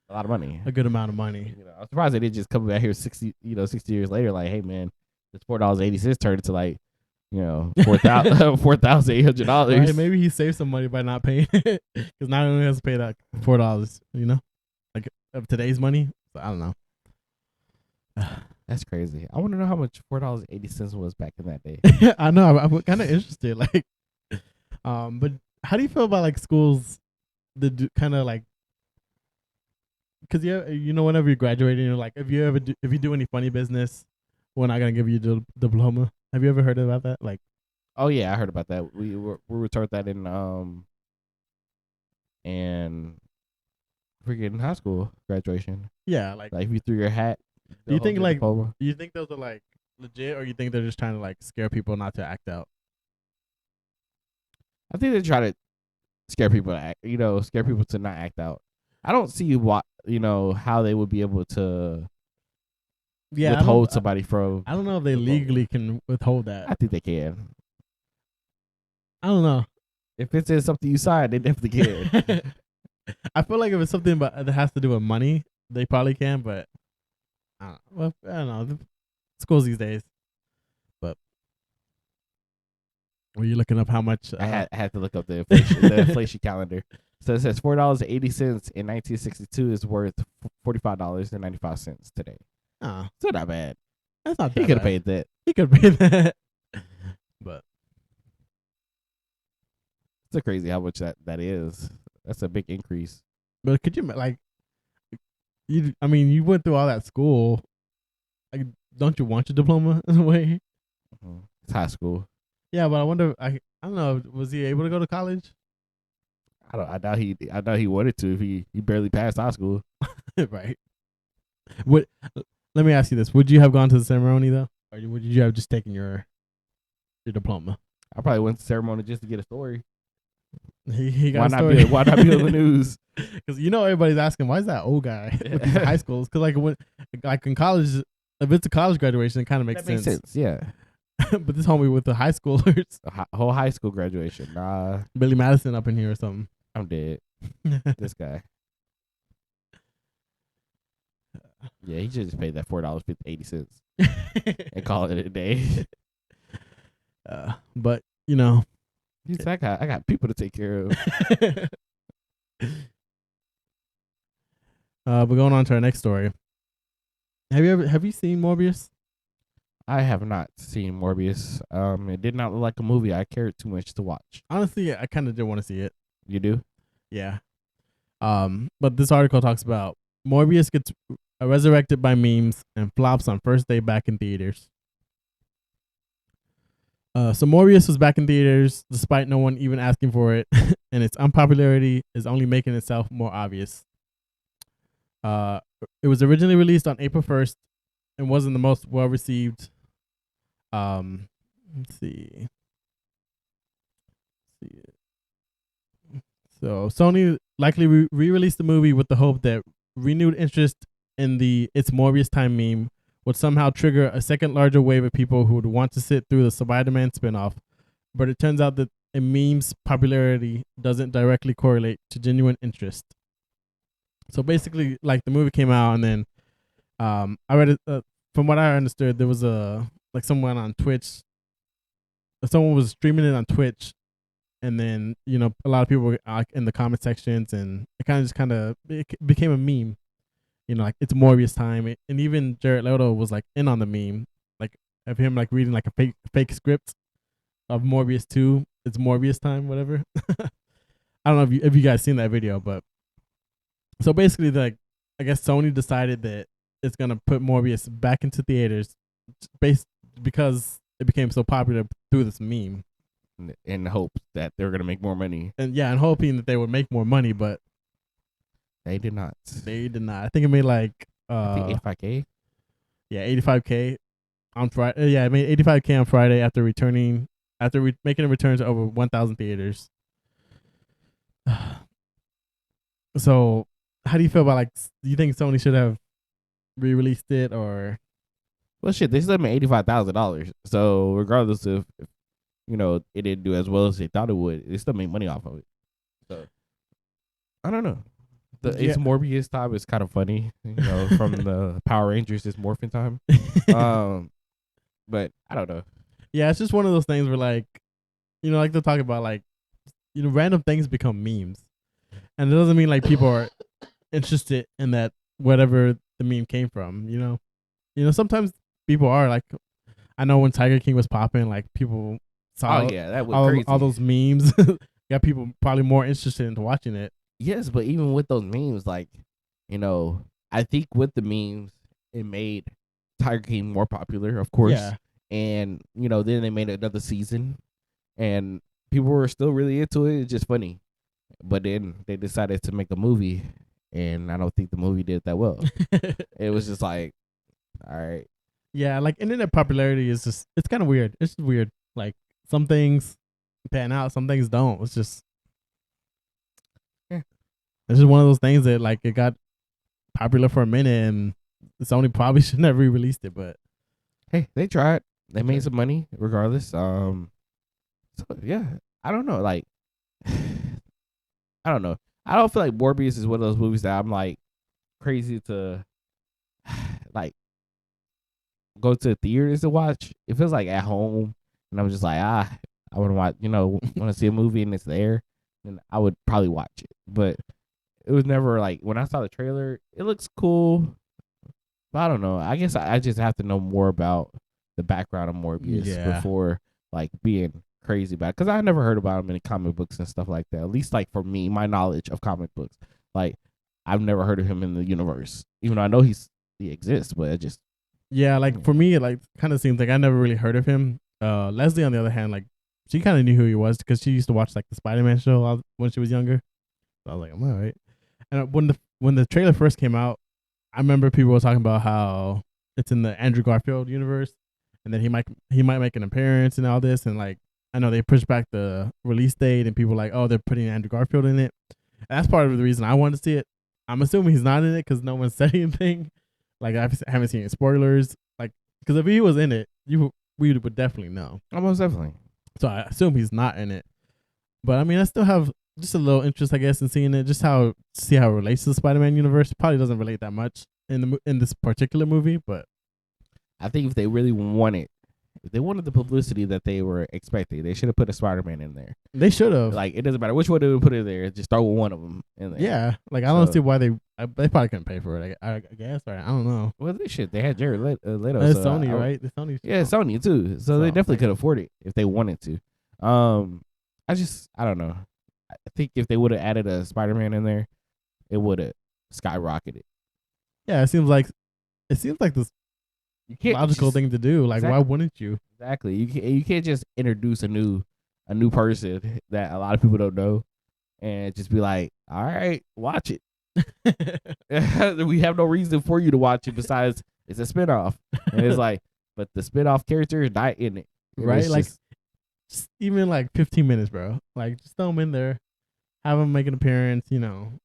a lot of money, a good amount of money. I'm surprised they didn't just come back here 60 years later. Like, hey man, this $4.80 turned into like, $4,800. Right, maybe he saved some money by not paying it, because now he only has to pay that $4. Like of today's money. So I don't know. That's crazy. I want to know how much $4.80 was back in that day. I know. I'm kind of interested. Like, but how do you feel about like schools that kind of like, because whenever you're graduating, you're like, if you do any funny business, we're not gonna give you the diploma. Have you ever heard about that? Like, oh yeah, I heard about that. We were taught that in freaking high school graduation. Yeah, like if you threw your hat. Do you think those are like legit, or you think they're just trying to like scare people not to act out? I think they try to scare people to act, scare people to not act out. I don't see how they would be able to withhold somebody from. I don't know if they legally can withhold that. I think they can. I don't know. If it's something you sign, they definitely can. I feel like if it's something that has to do with money, they probably can, but I don't know. The schools these days. But were you looking up how much? I had to look up the inflation calendar. So it says $4.80 in 1962 is worth $45.95 today. Oh, still not bad. That's not bad. He could have paid that. He could have paid that. But it's crazy how much that is. That's a big increase. But could you like? You went through all that school. Like, don't you want your diploma in a way? Mm-hmm. It's high school. Yeah, but I wonder. I don't know. Was he able to go to college? I doubt he wanted to. If he barely passed high school. Right. Let me ask you this: would you have gone to the ceremony though, or would you have just taken your diploma? I probably went to the ceremony just to get a story. He got a story. Why not be on the news? Because everybody's asking, why is that old guy with these high schools? Because like in college, if it's a college graduation, it kind of makes sense. Makes sense, yeah. But this homie with the high schoolers, whole high school graduation, nah. Billy Madison up in here or something. I'm dead. This guy. Yeah, he should just pay that $4.80 and call it a day. But he's like, I got people to take care of. But going on to our next story. Have you seen Morbius? I have not seen Morbius. It did not look like a movie I cared too much to watch. Honestly, I kind of did want to see it. You do? Yeah. But this article talks about Morbius gets resurrected by memes and flops on first day back in theaters. So Morbius was back in theaters despite no one even asking for it, and its unpopularity is only making itself more obvious. It was originally released on April 1st and wasn't the most well received. Let's see. So Sony likely re-released the movie with the hope that renewed interest in the "It's Morbius Time" meme would somehow trigger a second larger wave of people who would want to sit through the Spider-Man spinoff. But it turns out that a meme's popularity doesn't directly correlate to genuine interest. So basically, like the movie came out, and then I read it. From what I understood, there was someone on Twitch. Someone was streaming it on Twitch, and then a lot of people were in the comment sections, and it became a meme. Like it's Morbius time, and even Jared Leto was like in on the meme, like of him like reading like a fake script of Morbius 2. It's Morbius time, whatever. I don't know if you guys seen that video, but so basically, like I guess Sony decided that it's gonna put Morbius back into theaters, based because it became so popular through this meme, in the hope that they're gonna make more money. And hoping that they would make more money, but they did not. They did not. I think it made like I think 85K. Yeah, 85K on Friday. Yeah, it made 85K on Friday after making a return to over 1,000 theaters. So, how do you feel about do you think Sony should have re-released it or? Well, shit, they still made $85,000. So regardless of if, it didn't do as well as they thought it would, they still made money off of it. So I don't know. It's Morbius time is kind of funny, from the Power Rangers. It's Morphin time. But I don't know. Yeah, it's just one of those things where like they'll talk about random things become memes, and it doesn't mean like people are interested in that whatever the meme came from. Sometimes people are like, I know when Tiger King was popping, like people saw that went crazy. All those memes. Got people probably more interested into watching it. Yes, but even with those memes, I think with the memes, it made Tiger King more popular, of course. Yeah. And, then they made another season, and people were still really into it. It's just funny. But then they decided to make a movie, and I don't think the movie did that well. It was just like, all right. Yeah, like internet popularity is just, it's kind of weird. It's just weird. Like some things pan out, some things don't. It's just, it's just one of those things that like it got popular for a minute, and Sony probably should have re-released it. But hey, they tried. They made some money regardless. So yeah, I don't know. Like, I don't know. I don't feel like Morbius is one of those movies that I'm like crazy to like go to theaters to watch. It feels like at home, and I'm just like, I want to watch. Want to see a movie and it's there, then I would probably watch it. But it was never like when I saw the trailer, it looks cool. But I don't know. I guess I just have to know more about the background of Morbius before like being crazy about it. Because I never heard about him in comic books and stuff like that. At least like for me, my knowledge of comic books, like I've never heard of him in the universe. Even though I know he exists, but it just for me, it like kind of seems like I never really heard of him. Leslie, on the other hand, like she kind of knew who he was because she used to watch like the Spider-Man show when she was younger. So I was like, I'm all right. And when the trailer first came out, I remember people were talking about how it's in the Andrew Garfield universe, and then he might make an appearance and all this. And like I know they pushed back the release date, and people were like, oh, they're putting Andrew Garfield in it. And that's part of the reason I wanted to see it. I'm assuming he's not in it because no one said anything. Like I haven't seen any spoilers. Like because if he was in it, we would definitely know. Almost definitely. So I assume he's not in it. But I mean, I still have just a little interest, I guess, in seeing it. Just see how it relates to the Spider-Man universe. Probably doesn't relate that much in this particular movie, but I think if they really want it, If they wanted the publicity that they were expecting, they should have put a Spider-Man in there. They should have. Like, it doesn't matter which one they would put in there. Just throw one of them in there. Yeah, like I don't see why they probably couldn't pay for it. I guess, right? I don't know. Well, they should. They had Jared Leto. It's Sony, right? The Sony. Yeah, Sony too. So they definitely could afford it if they wanted to. I don't know. I think if they would have added a Spider-Man in there, it would have skyrocketed. Yeah, it seems like this logical thing to do. Like, why wouldn't you? Exactly. You can't just introduce a new person that a lot of people don't know and just be like, all right, watch it. We have no reason for you to watch it besides it's a spinoff. And it's like, but the spinoff character is not in it. Right? Like, just even like 15 minutes, bro. Like, just throw them in there, have them make an appearance, you know.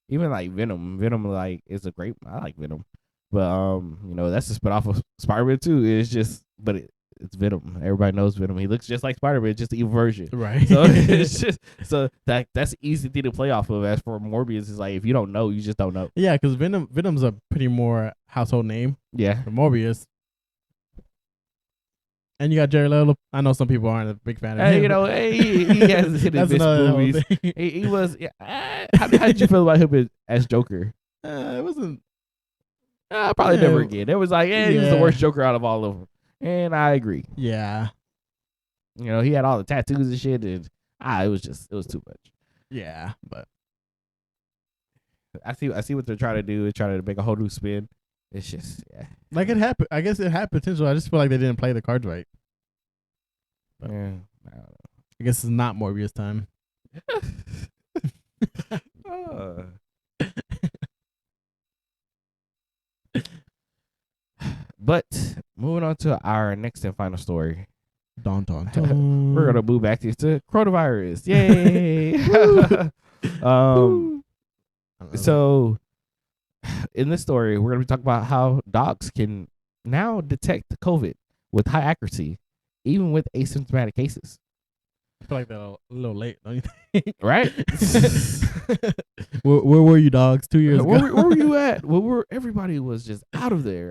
Even like Venom. Venom, like, is a great. I like Venom. But, you know, that's a spinoff of Spider-Man too. It's just, but it's Venom. Everybody knows Venom. He looks just like Spider-Man, just the evil version. Right. So it's just, that's an easy thing to play off of. As for Morbius, it's like, if you don't know, you just don't know. Yeah, because Venom's a pretty more household name. Yeah. Morbius. And you got Jared Leto. I know some people aren't a big fan of him. You know, he has hit his movies. He was. Yeah, how did you feel about him as Joker? It wasn't. Probably never again. It was like, he was the worst Joker out of all of them, and I agree. Yeah. You know, he had all the tattoos and shit, and it was too much. Yeah, but I see what they're trying to do. They're trying to make a whole new spin. It's just, like, it happened. I guess it had potential. I just feel like they didn't play the cards right. But, I don't know. I guess it's not Morbius time. But moving on to our next and final story. Dun, dun, dun. We're gonna move back to coronavirus. Yay! So in this story, we're gonna be talking about how dogs can now detect COVID with high accuracy, even with asymptomatic cases. I feel like they're a little late, don't you think? Right? Where were you, dogs, 2 years ago? Where were you at? Everybody was just out of there.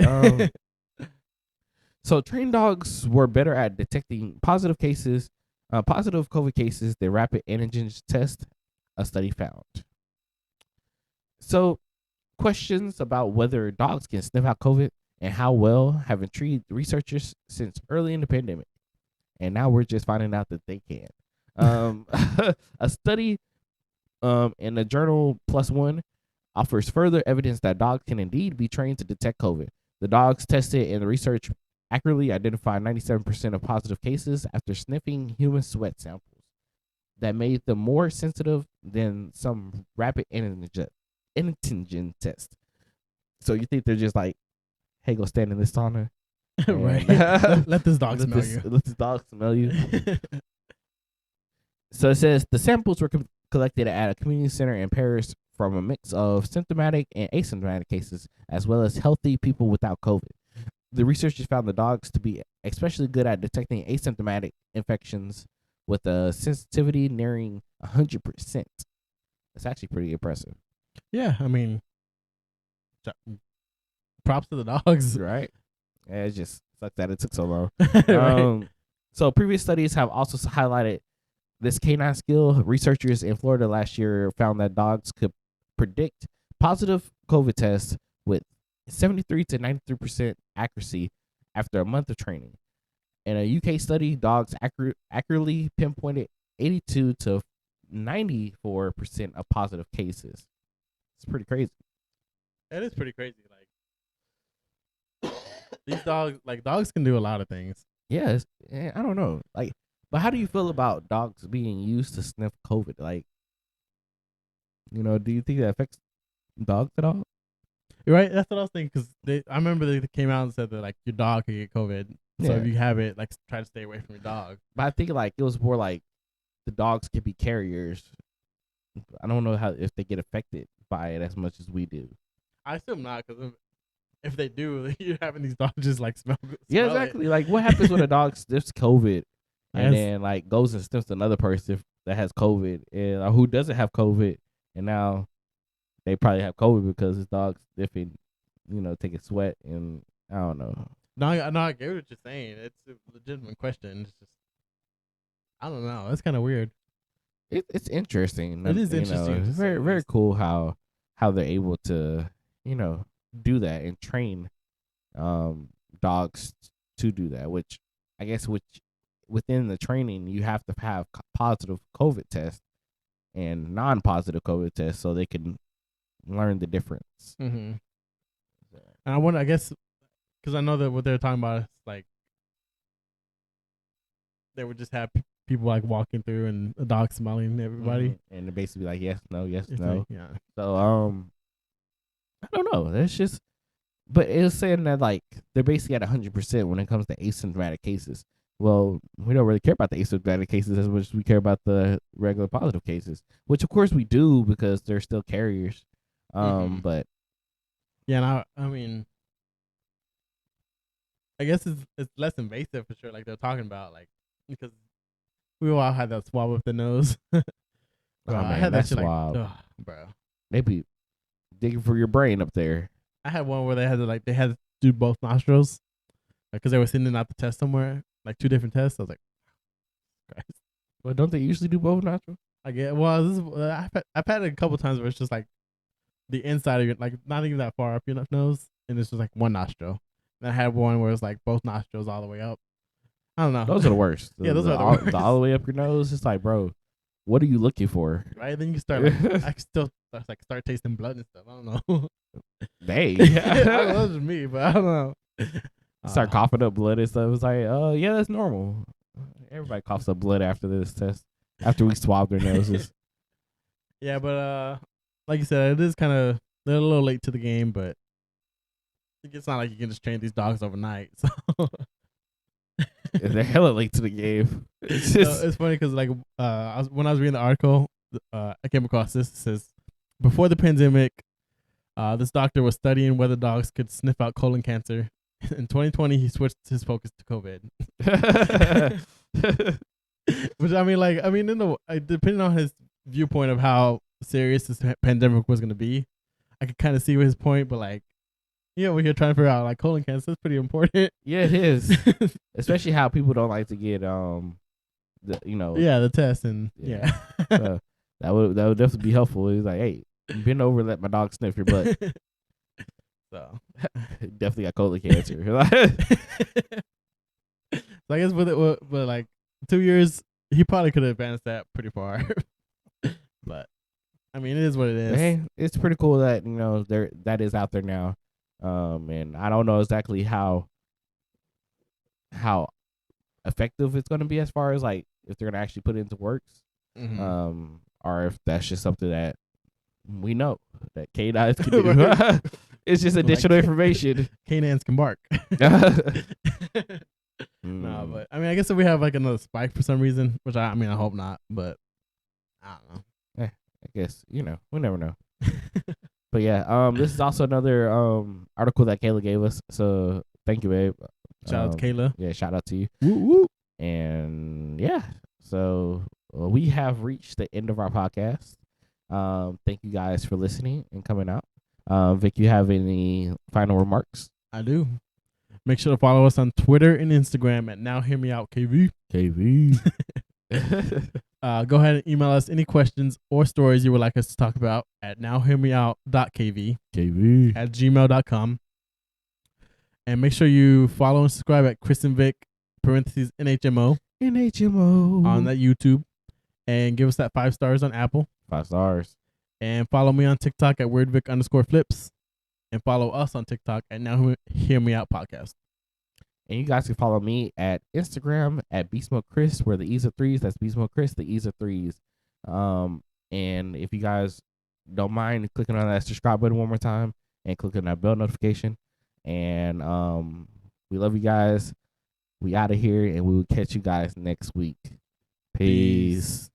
So trained dogs were better at detecting positive COVID cases than rapid antigen test, a study found. So questions about whether dogs can sniff out COVID and how well have intrigued researchers since early in the pandemic. And now we're just finding out that they can. A study in the journal PLOS ONE offers further evidence that dogs can indeed be trained to detect COVID. The dogs tested in the research accurately identified 97% of positive cases after sniffing human sweat samples that made them more sensitive than some rapid antigen test. So you think they're just like, hey, go stand in this sauna? Right. Let this dog smell you. Let this dog smell you. So it says the samples were collected at a community center in Paris from a mix of symptomatic and asymptomatic cases, as well as healthy people without COVID. The researchers found the dogs to be especially good at detecting asymptomatic infections with a sensitivity nearing 100%. That's actually pretty impressive. Yeah, I mean, props to the dogs. Right? Yeah, it just sucks that it took so long. Right. So previous studies have also highlighted this canine skill. Researchers in Florida last year found that dogs could predict positive COVID tests with 73 to 93% accuracy after a month of training. In a UK study, dogs accurately pinpointed 82 to 94% of positive cases. It's pretty crazy. It is pretty crazy. Like, these dogs can do a lot of things. Yes, I don't know. Like, but how do you feel about dogs being used to sniff COVID? Like, you know, do you think that affects dogs at all? Right, that's what I was thinking. Because I remember they came out and said that like your dog could get COVID. So if you have it, like, try to stay away from your dog. But I think like it was more like the dogs could be carriers. I don't know if they get affected by it as much as we do. I assume not, because if they do, you're having these dogs just like smell. Yeah, exactly. Like, what happens when a dog sniffs COVID and then like goes and sniffs another person that has COVID and who doesn't have COVID, and now they probably have COVID because his dog's sniffing, you know, taking sweat, and I don't know. No, I get what you're saying. It's a legitimate question. It's just I don't know. It's kind of weird. It's interesting. It is interesting It's to say very the very least. cool how they're able to do that and train um dogs to do that. Which I guess within the training you have to have positive COVID tests and non-positive COVID tests so they can learn the difference. Mm-hmm. And I wonder, I guess, because I know that what they're talking about is like they would just have people like walking through and a dog smiling at everybody. And they're basically like yes, no, yes, It's no. like, yeah. So I don't know. That's just, but it's saying that like they're basically at 100% when it comes to asymptomatic cases. Well, we don't really care about the asymptomatic cases as much as we care about the regular positive cases, which of course we do because they're still carriers. But yeah, and I mean, I guess it's less invasive for sure. Like they're talking about, like because we all had that swab up the nose. Bro, oh I man, had that that's shit like, wild. bro. They be digging for your brain up there. I had one where they had to do both nostrils, because they were sending out the test somewhere, like 2 different tests. I was like, Christ. Well, don't they usually do both nostrils? I get well. I've had it a couple times where it's just like the inside of your, like not even that far up your nose, and it's just like one nostril. And I had one where it's like both nostrils all the way up. I don't know. Those are the worst. Yeah, those are the worst. All the way up your nose. It's like, bro, what are you looking for? Right? Then you start like I still start tasting blood and stuff. I don't know. They That was me, but I don't know. start coughing up blood and stuff. It's like, yeah, that's normal. Everybody coughs up blood after this test. After we swab their noses. Yeah, but like you said, it is kind of they're a little late to the game, but it's not like you can just train these dogs overnight. So They're hella late to the game. It's so just it's funny because like when I was reading the article, I came across this. It says before the pandemic, this doctor was studying whether dogs could sniff out colon cancer. In 2020, he switched his focus to COVID. Which I mean, depending on his viewpoint of how serious this pandemic was going to be, I could kind of see his point. But like, we're here trying to figure out like colon cancer is pretty important. yeah, it is. Especially how people don't like to get the test and yeah. So that would definitely be helpful. He's like, hey, bend over and let my dog sniff your butt. So definitely got colon cancer. So I guess with like 2 years, he probably could have advanced that pretty far. But I mean, it is what it is. Hey, it's pretty cool that that is out there now. And I don't know exactly how effective it's going to be as far as like if they're going to actually put it into works, or if that's just something that we know that canines can do. It's just additional information. Canines can bark. No, but I mean, I guess if we have like another spike for some reason, which I hope not, but I don't know. I guess we never know. But yeah, this is also another article that Kayla gave us. So thank you, babe. Shout out to Kayla. Yeah, shout out to you. Woo woo. And yeah, so we have reached the end of our podcast. Thank you guys for listening and coming out. Vic, you have any final remarks? I do. Make sure to follow us on Twitter and Instagram at nowhearmeout.kv. Go ahead and email us any questions or stories you would like us to talk about at nowhearmeout.kv at gmail.com. And make sure you follow and subscribe at Chris and Vic (NHMO) on that YouTube, and give us that 5 stars on Apple. 5 stars. And follow me on TikTok at weirdvic_flips, and follow us on TikTok at Now Hear Me Out Podcast. And you guys can follow me at Instagram at BeastModeChris, where the E's are 3s. That's BeastModeChris, the E's are 3s. And if you guys don't mind clicking on that subscribe button one more time and clicking that bell notification. And we love you guys. We out of here, and we will catch you guys next week. Peace.